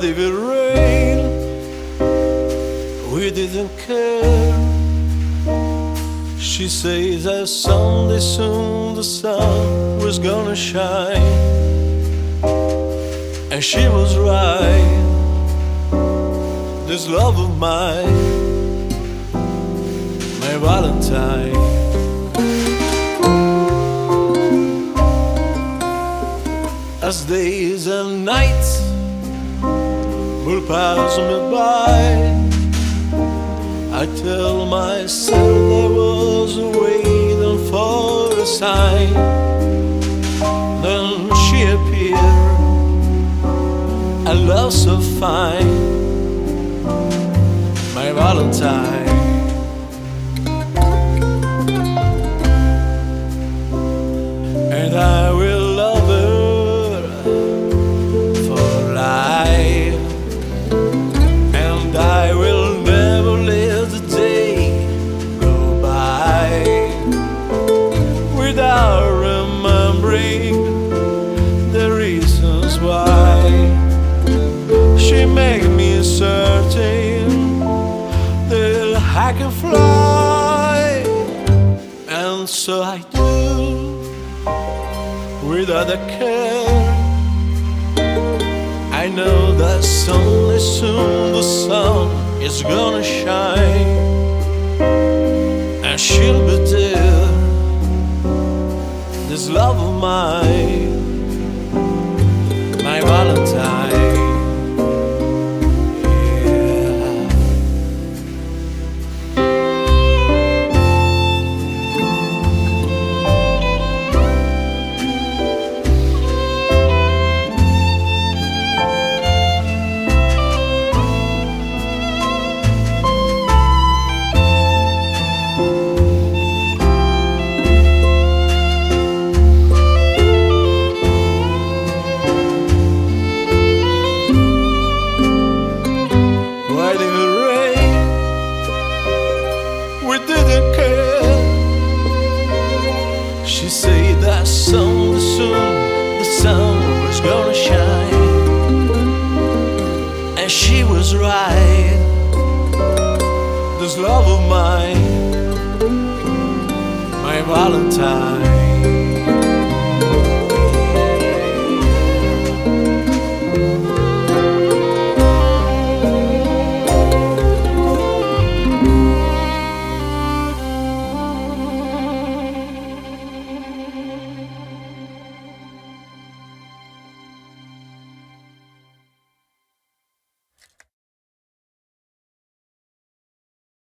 did it rain? We didn't care. She says that someday soon the sun was gonna shine, and she was right. This love of mine, my Valentine. As days and nights will pass me by, I tell myself there was waiting for a sign. Then she appeared, a love so fine, my Valentine. And I will love her for life, and I will never let the day go by without remembering the reasons why she made me certain that I can fly. And so I do, without a care. I know that someday soon the sun is gonna shine, and she'll be there. This love of mine, my Valentine. She said that someday soon the sun was gonna shine, and she was right. This love of mine, my Valentine.